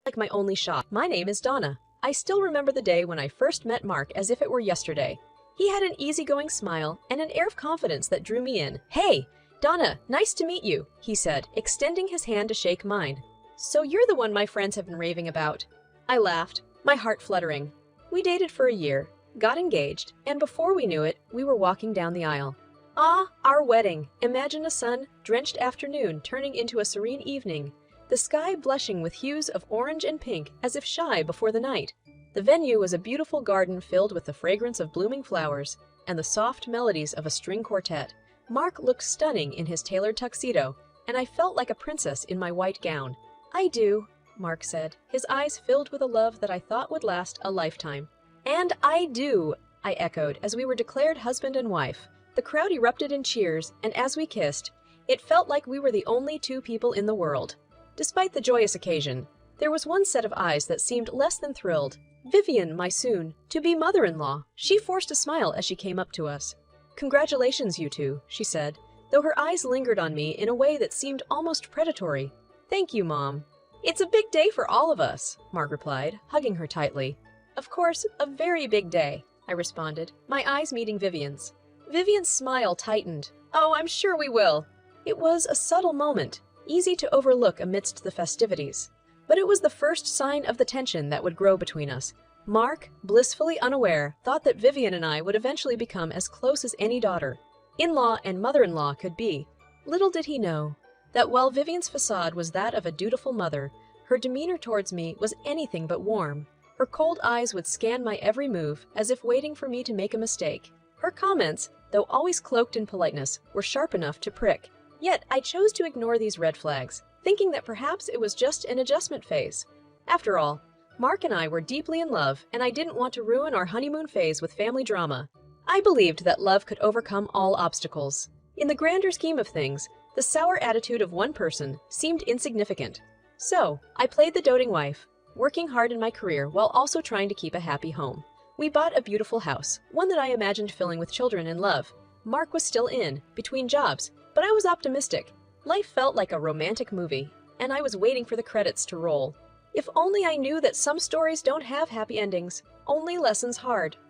like my only shot. My name is Donna. I still remember the day when I first met Mark as if it were yesterday. He had an easygoing smile and an air of confidence that drew me in. "Hey, Donna, nice to meet you," he said, extending his hand to shake mine. "So you're the one my friends have been raving about." I laughed, my heart fluttering. We dated for a year, got engaged, and before we knew it, we were walking down the aisle. Ah, our wedding. Imagine a sun-drenched afternoon turning into a serene evening, the sky blushing with hues of orange and pink as if shy before the night. The venue was a beautiful garden filled with the fragrance of blooming flowers and the soft melodies of a string quartet. Mark looked stunning in his tailored tuxedo, and I felt like a princess in my white gown. "I do," Mark said, his eyes filled with a love that I thought would last a lifetime. "And I do," I echoed as we were declared husband and wife. The crowd erupted in cheers, and as we kissed, it felt like we were the only two people in the world. Despite the joyous occasion, there was one set of eyes that seemed less than thrilled. Vivian, my soon-to-be mother-in-law. She forced a smile as she came up to us. "Congratulations, you two," she said, though her eyes lingered on me in a way that seemed almost predatory. "Thank you, Mom." "It's a big day for all of us," Mark replied, hugging her tightly. "Of course, a very big day," I responded, my eyes meeting Vivian's. Vivian's smile tightened. "Oh, I'm sure we will." It was a subtle moment, easy to overlook amidst the festivities. But it was the first sign of the tension that would grow between us. Mark, blissfully unaware, thought that Vivian and I would eventually become as close as any daughter-in-law and mother-in-law could be. Little did he know that while Vivian's facade was that of a dutiful mother, her demeanor towards me was anything but warm. Her cold eyes would scan my every move as if waiting for me to make a mistake. Her comments, though always cloaked in politeness, were sharp enough to prick. Yet I chose to ignore these red flags, thinking that perhaps it was just an adjustment phase. After all, Mark and I were deeply in love, and I didn't want to ruin our honeymoon phase with family drama. I believed that love could overcome all obstacles. In the grander scheme of things, the sour attitude of one person seemed insignificant. So, I played the doting wife, working hard in my career while also trying to keep a happy home. We bought a beautiful house, one that I imagined filling with children and love. Mark was still between jobs, but I was optimistic. Life felt like a romantic movie, and I was waiting for the credits to roll. If only I knew that some stories don't have happy endings, only lessons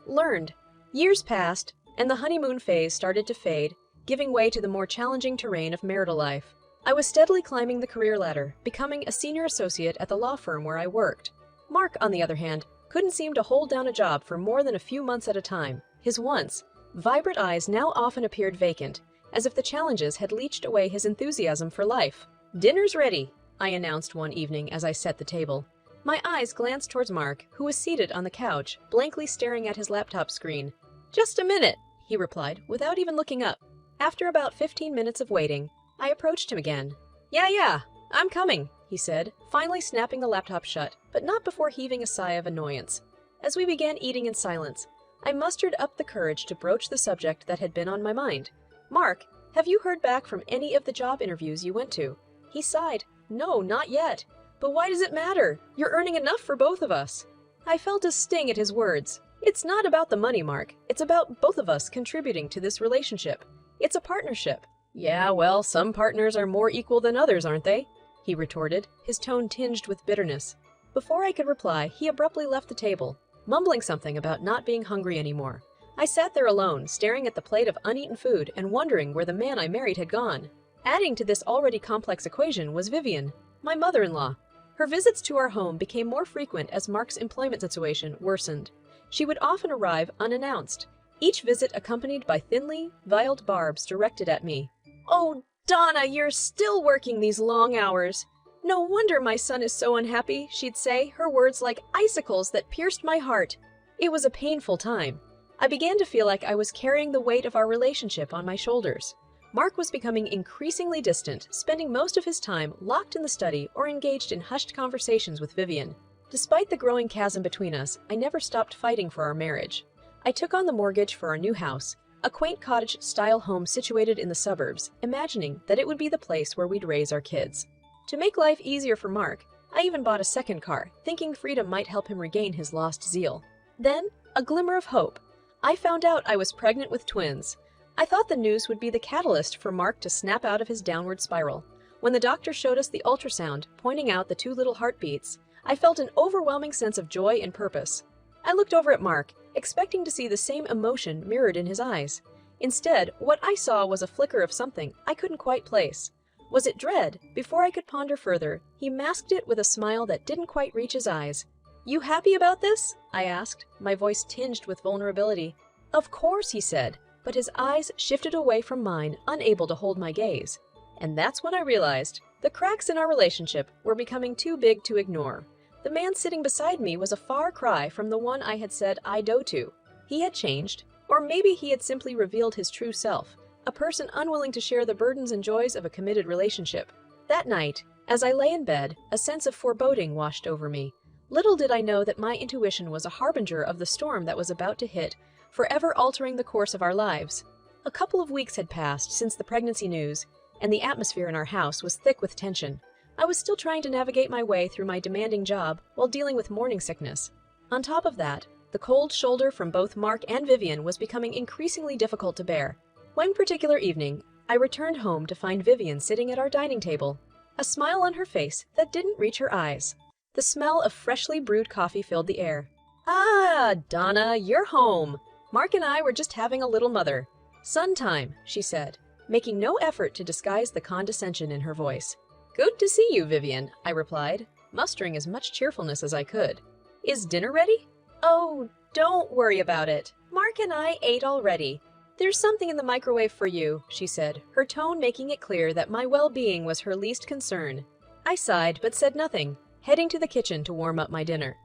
learned. Years passed, and the honeymoon phase started to fade, giving way to the more challenging terrain of marital life. I was steadily climbing the career ladder, becoming a senior associate at the law firm where I worked. Mark, on the other hand, couldn't seem to hold down a job for more than a few months at a time. His once vibrant eyes now often appeared vacant, as if the challenges had leached away his enthusiasm for life. "Dinner's ready," I announced one evening as I set the table. My eyes glanced towards Mark, who was seated on the couch, blankly staring at his laptop screen. "Just a minute," he replied, without even looking up. After about 15 minutes of waiting, I approached him again. Yeah, I'm coming," he said, finally snapping the laptop shut, but not before heaving a sigh of annoyance. As we began eating in silence, I mustered up the courage to broach the subject that had been on my mind. "Mark, have you heard back from any of the job interviews you went to?" He sighed. "No, not yet. But why does it matter? You're earning enough for both of us." I felt a sting at his words. "It's not about the money, Mark. It's about both of us contributing to this relationship. It's a partnership." "Yeah, well, some partners are more equal than others, aren't they?" he retorted, his tone tinged with bitterness. Before I could reply, he abruptly left the table, mumbling something about not being hungry anymore. I sat there alone, staring at the plate of uneaten food and wondering where the man I married had gone. Adding to this already complex equation was Vivian, my mother-in-law. Her visits to our home became more frequent as Mark's employment situation worsened. She would often arrive unannounced, each visit accompanied by thinly veiled barbs directed at me. "Oh, Donna, you're still working these long hours. No wonder my son is so unhappy," she'd say, her words like icicles that pierced my heart. It was a painful time. I began to feel like I was carrying the weight of our relationship on my shoulders. Mark was becoming increasingly distant, spending most of his time locked in the study or engaged in hushed conversations with Vivian. Despite the growing chasm between us, I never stopped fighting for our marriage. I took on the mortgage for our new house, a quaint cottage-style home situated in the suburbs, imagining that it would be the place where we'd raise our kids. To make life easier for Mark, I even bought a second car, thinking freedom might help him regain his lost zeal. Then, a glimmer of hope. I found out I was pregnant with twins. I thought the news would be the catalyst for Mark to snap out of his downward spiral. When the doctor showed us the ultrasound, pointing out the two little heartbeats, I felt an overwhelming sense of joy and purpose. I looked over at Mark, expecting to see the same emotion mirrored in his eyes. Instead, what I saw was a flicker of something I couldn't quite place. Was it dread? Before I could ponder further, he masked it with a smile that didn't quite reach his eyes. "You happy about this?" I asked, my voice tinged with vulnerability. "Of course," he said, but his eyes shifted away from mine, unable to hold my gaze. And that's when I realized the cracks in our relationship were becoming too big to ignore. The man sitting beside me was a far cry from the one I had said I do to. He had changed, or maybe he had simply revealed his true self, a person unwilling to share the burdens and joys of a committed relationship. That night, as I lay in bed, a sense of foreboding washed over me. Little did I know that my intuition was a harbinger of the storm that was about to hit, forever altering the course of our lives. A couple of weeks had passed since the pregnancy news, and the atmosphere in our house was thick with tension. I was still trying to navigate my way through my demanding job while dealing with morning sickness. On top of that, the cold shoulder from both Mark and Vivian was becoming increasingly difficult to bear. One particular evening, I returned home to find Vivian sitting at our dining table, a smile on her face that didn't reach her eyes. The smell of freshly brewed coffee filled the air. "Ah, Donna, you're home. Mark and I were just having a little mother-son time," she said, making no effort to disguise the condescension in her voice. "Good to see you, Vivian," I replied, mustering as much cheerfulness as I could. "Is dinner ready?" "Oh, don't worry about it. Mark and I ate already. There's something in the microwave for you," she said, her tone making it clear that my well-being was her least concern. I sighed but said nothing, heading to the kitchen to warm up my dinner.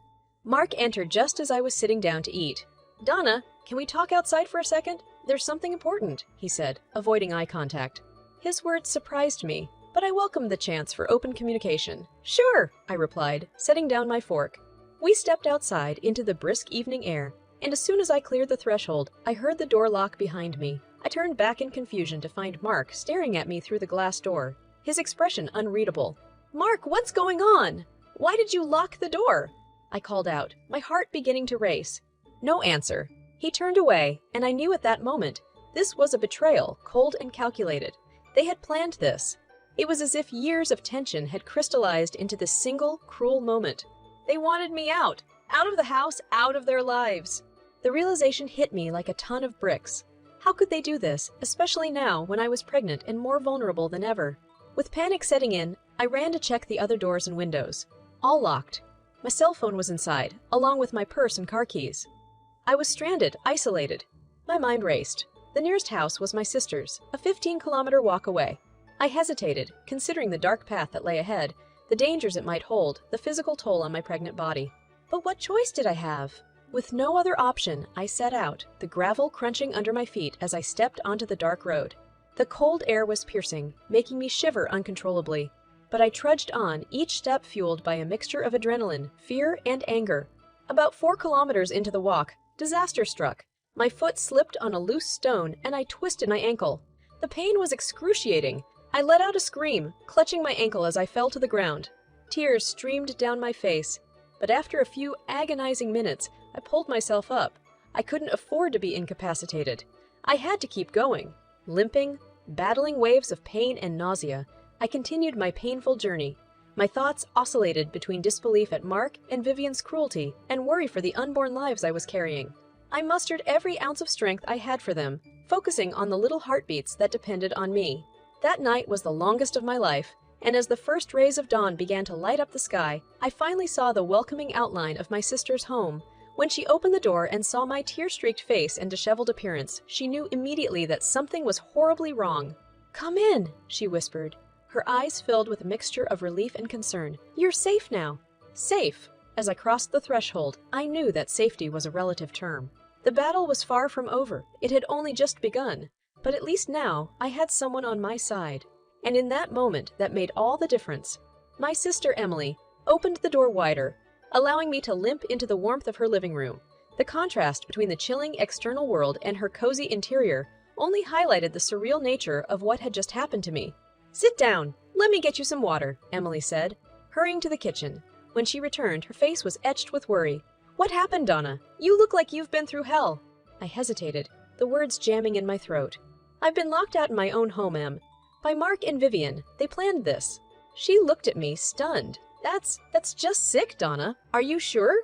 Mark entered just as I was sitting down to eat. "Donna, can we talk outside for a second? There's something important," he said, avoiding eye contact. His words surprised me, but I welcomed the chance for open communication. "Sure," I replied, setting down my fork. We stepped outside into the brisk evening air, and as soon as I cleared the threshold, I heard the door lock behind me. I turned back in confusion to find Mark staring at me through the glass door, his expression unreadable. "Mark, what's going on? Why did you lock the door?" I called out, my heart beginning to race. No answer. He turned away, and I knew at that moment this was a betrayal, cold and calculated. They had planned this. It was as if years of tension had crystallized into this single, cruel moment. They wanted me out of the house, out of their lives. The realization hit me like a ton of bricks. How could they do this, especially now when I was pregnant and more vulnerable than ever? With panic setting in, I ran to check the other doors and windows. All locked. My cell phone was inside, along with my purse and car keys. I was stranded, isolated. My mind raced. The nearest house was my sister's, a 15-kilometer walk away. I hesitated, considering the dark path that lay ahead, the dangers it might hold, the physical toll on my pregnant body. But what choice did I have? With no other option, I set out, the gravel crunching under my feet as I stepped onto the dark road. The cold air was piercing, making me shiver uncontrollably. But I trudged on, each step fueled by a mixture of adrenaline, fear, and anger. About 4 kilometers into the walk, disaster struck. My foot slipped on a loose stone, and I twisted my ankle. The pain was excruciating. I let out a scream, clutching my ankle as I fell to the ground. Tears streamed down my face, but after a few agonizing minutes, I pulled myself up. I couldn't afford to be incapacitated. I had to keep going. Limping, battling waves of pain and nausea, I continued my painful journey. My thoughts oscillated between disbelief at Mark and Vivian's cruelty and worry for the unborn lives I was carrying. I mustered every ounce of strength I had for them, focusing on the little heartbeats that depended on me. That night was the longest of my life, and as the first rays of dawn began to light up the sky, I finally saw the welcoming outline of my sister's home. When she opened the door and saw my tear-streaked face and disheveled appearance, she knew immediately that something was horribly wrong. "Come in," she whispered, her eyes filled with a mixture of relief and concern. "You're safe now." Safe. As I crossed the threshold, I knew that safety was a relative term. The battle was far from over. It had only just begun. But at least now, I had someone on my side. And in that moment, that made all the difference. My sister Emily opened the door wider, allowing me to limp into the warmth of her living room. The contrast between the chilling external world and her cozy interior only highlighted the surreal nature of what had just happened to me. "Sit down. Let me get you some water," Emily said, hurrying to the kitchen. When she returned, her face was etched with worry. "What happened, Donna? You look like you've been through hell." I hesitated, the words jamming in my throat. "I've been locked out in my own home, Em. By Mark and Vivian. They planned this." She looked at me, stunned. That's just sick, Donna. Are you sure?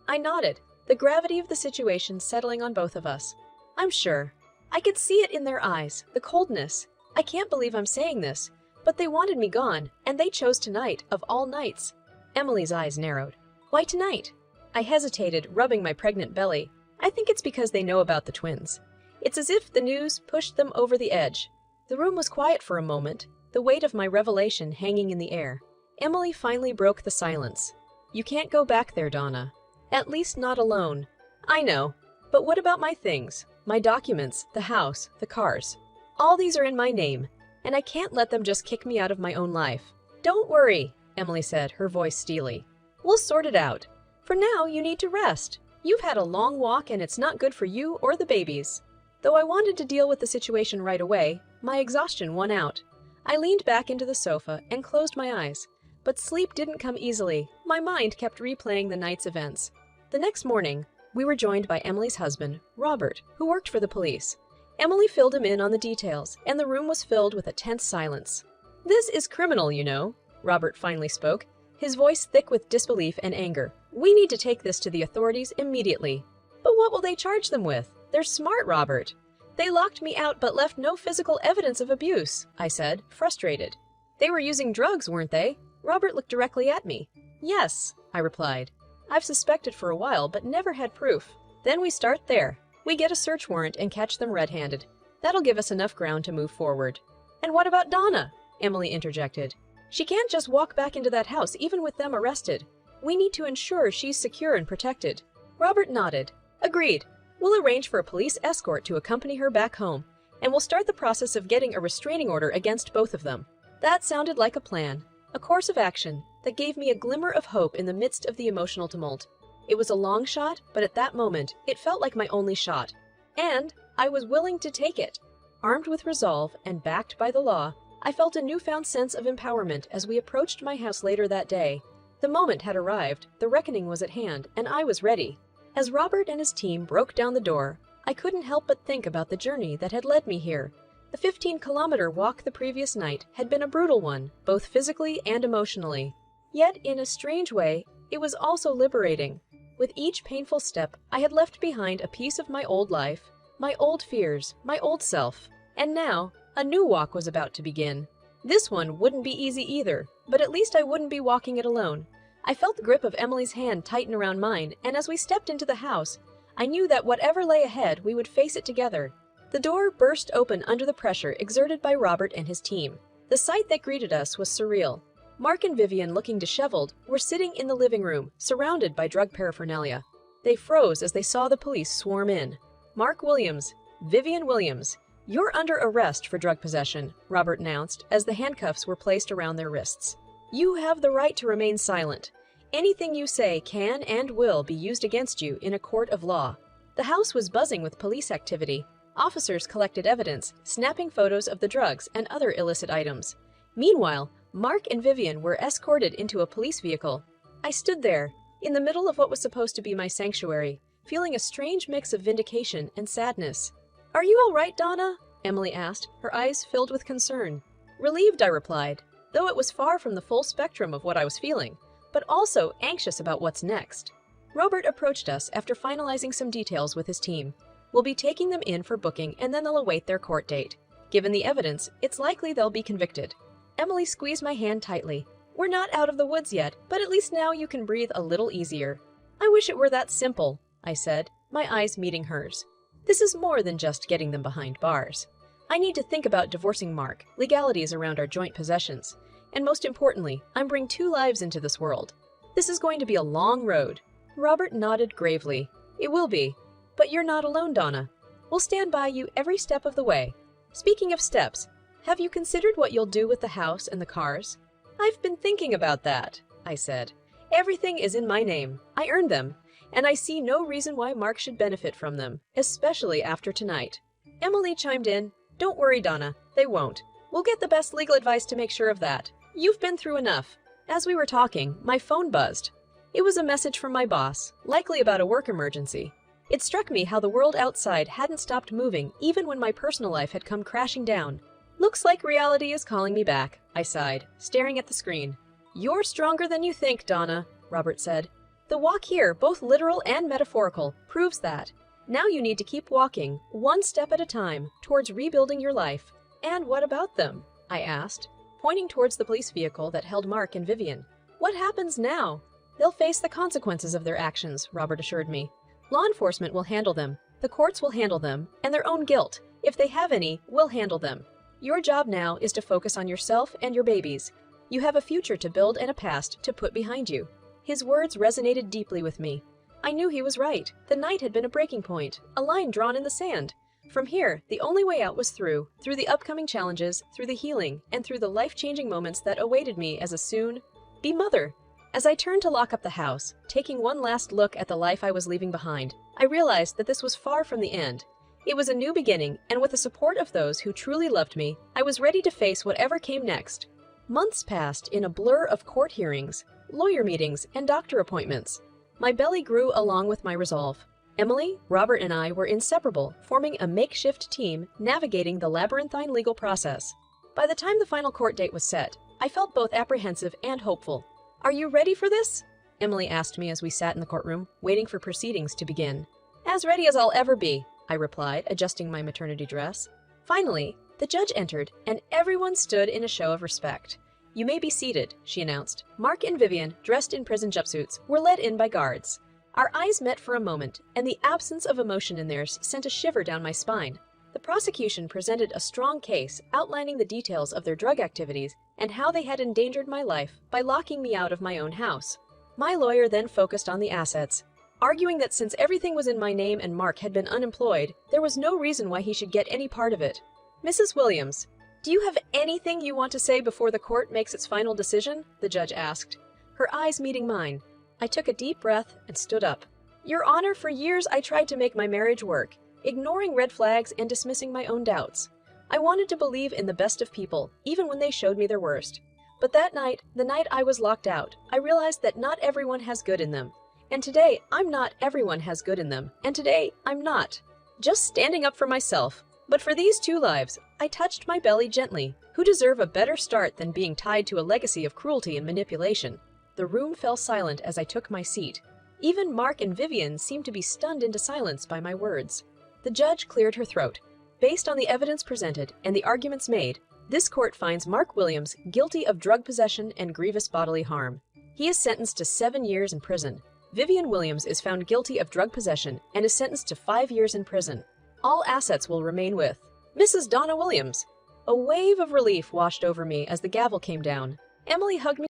I nodded, the gravity of the situation settling on both of us. I'm sure. I could see it in their eyes, the coldness. I can't believe I'm saying this, but they wanted me gone, and they chose tonight, of all nights. Emily's eyes narrowed. Why tonight? I hesitated, rubbing my pregnant belly. I think it's because they know about the twins. It's as if the news pushed them over the edge. The room was quiet for a moment, the weight of my revelation hanging in the air. Emily finally broke the silence. You can't go back there, Donna. At least not alone. I know. But what about my things? My documents, the house, the cars. All these are in my name, and I can't let them just kick me out of my own life. Don't worry, Emily said, her voice steely. We'll sort it out. For now, you need to rest. You've had a long walk and it's not good for you or the babies. Though I wanted to deal with the situation right away, my exhaustion won out. I leaned back into the sofa and closed my eyes. But sleep didn't come easily. My mind kept replaying the night's events. The next morning, we were joined by Emily's husband, Robert, who worked for the police. Emily filled him in on the details, and the room was filled with a tense silence. This is criminal, you know, Robert finally spoke, his voice thick with disbelief and anger. We need to take this to the authorities immediately. But what will they charge them with? They're smart, Robert. They locked me out but left no physical evidence of abuse, I said, frustrated. They were using drugs, weren't they? Robert looked directly at me. Yes, I replied. I've suspected for a while but never had proof. Then we start there. We get a search warrant and catch them red-handed. That'll give us enough ground to move forward. And what about Donna? Emily interjected. She can't just walk back into that house even with them arrested. We need to ensure she's secure and protected. Robert nodded. Agreed. We'll arrange for a police escort to accompany her back home, and we'll start the process of getting a restraining order against both of them. That sounded like a plan, a course of action that gave me a glimmer of hope in the midst of the emotional tumult. It was a long shot, but at that moment, it felt like my only shot. And I was willing to take it. Armed with resolve and backed by the law, I felt a newfound sense of empowerment as we approached my house later that day. The moment had arrived, the reckoning was at hand, and I was ready. As Robert and his team broke down the door, I couldn't help but think about the journey that had led me here. The 15-kilometer walk the previous night had been a brutal one, both physically and emotionally. Yet, in a strange way, it was also liberating. With each painful step, I had left behind a piece of my old life, my old fears, my old self. And now, a new walk was about to begin. This one wouldn't be easy either, but at least I wouldn't be walking it alone. I felt the grip of Emily's hand tighten around mine, and as we stepped into the house, I knew that whatever lay ahead, we would face it together. The door burst open under the pressure exerted by Robert and his team. The sight that greeted us was surreal. Mark and Vivian, looking disheveled, were sitting in the living room, surrounded by drug paraphernalia. They froze as they saw the police swarm in. Mark Williams, Vivian Williams, you're under arrest for drug possession, Robert announced as the handcuffs were placed around their wrists. You have the right to remain silent. Anything you say can and will be used against you in a court of law. The house was buzzing with police activity. Officers collected evidence, snapping photos of the drugs and other illicit items. Meanwhile, Mark and Vivian were escorted into a police vehicle. I stood there, in the middle of what was supposed to be my sanctuary, feeling a strange mix of vindication and sadness. Are you all right, Donna? Emily asked, her eyes filled with concern. Relieved, I replied, though it was far from the full spectrum of what I was feeling, but also anxious about what's next. Robert approached us after finalizing some details with his team. We'll be taking them in for booking and then they'll await their court date. Given the evidence, it's likely they'll be convicted. Emily squeezed my hand tightly. We're not out of the woods yet, but at least now you can breathe a little easier. I wish it were that simple, I said, my eyes meeting hers. This is more than just getting them behind bars. I need to think about divorcing Mark, legalities around our joint possessions, and most importantly, I'm bringing 2 lives into this world. This is going to be a long road. Robert nodded gravely. It will be. But you're not alone, Donna. We'll stand by you every step of the way. Speaking of steps, have you considered what you'll do with the house and the cars? I've been thinking about that, I said. Everything is in my name. I earned them, and I see no reason why Mark should benefit from them, especially after tonight. Emily chimed in. Don't worry, Donna. They won't. We'll get the best legal advice to make sure of that. You've been through enough. As we were talking, my phone buzzed. It was a message from my boss, likely about a work emergency. It struck me how the world outside hadn't stopped moving even when my personal life had come crashing down. Looks like reality is calling me back, I sighed, staring at the screen. "You're stronger than you think, Donna," Robert said. "The walk here, both literal and metaphorical, proves that. Now you need to keep walking, one step at a time, towards rebuilding your life." "And what about them?" I asked, pointing towards the police vehicle that held Mark and Vivian. "What happens now?" "They'll face the consequences of their actions," Robert assured me. "Law enforcement will handle them, the courts will handle them, and their own guilt, if they have any, will handle them. Your job now is to focus on yourself and your babies. You have a future to build and a past to put behind you." His words resonated deeply with me. I knew he was right. The night had been a breaking point, a line drawn in the sand. From here, the only way out was through the upcoming challenges, through the healing, and through the life-changing moments that awaited me as a soon-be mother. As I turned to lock up the house, taking one last look at the life I was leaving behind, I realized that this was far from the end. It was a new beginning, and with the support of those who truly loved me, I was ready to face whatever came next. Months passed in a blur of court hearings, lawyer meetings, and doctor appointments. My belly grew along with my resolve. Emily, Robert, and I were inseparable, forming a makeshift team navigating the labyrinthine legal process. By the time the final court date was set, I felt both apprehensive and hopeful. "Are you ready for this?" Emily asked me as we sat in the courtroom, waiting for proceedings to begin. "As ready as I'll ever be," I replied, adjusting my maternity dress. Finally, the judge entered, and everyone stood in a show of respect. "You may be seated," she announced. Mark and Vivian, dressed in prison jumpsuits, were led in by guards. Our eyes met for a moment, and the absence of emotion in theirs sent a shiver down my spine. The prosecution presented a strong case outlining the details of their drug activities and how they had endangered my life by locking me out of my own house. My lawyer then focused on the assets, arguing that since everything was in my name and Mark had been unemployed, there was no reason why he should get any part of it. "Mrs. Williams, do you have anything you want to say before the court makes its final decision?" the judge asked, her eyes meeting mine. I took a deep breath and stood up. "Your Honor, for years I tried to make my marriage work, ignoring red flags and dismissing my own doubts. I wanted to believe in the best of people, even when they showed me their worst. But that night, the night I was locked out, I realized that not everyone has good in them. And today, I'm not everyone has good in them. And today, I'm not. Just standing up for myself. But for these two lives, I touched my belly gently, who deserve a better start than being tied to a legacy of cruelty and manipulation." The room fell silent as I took my seat. Even Mark and Vivian seemed to be stunned into silence by my words. The judge cleared her throat. "Based on the evidence presented and the arguments made, this court finds Mark Williams guilty of drug possession and grievous bodily harm. He is sentenced to 7 years in prison. Vivian Williams is found guilty of drug possession and is sentenced to 5 years in prison. All assets will remain with Mrs. Donna Williams." A wave of relief washed over me as the gavel came down. Emily hugged me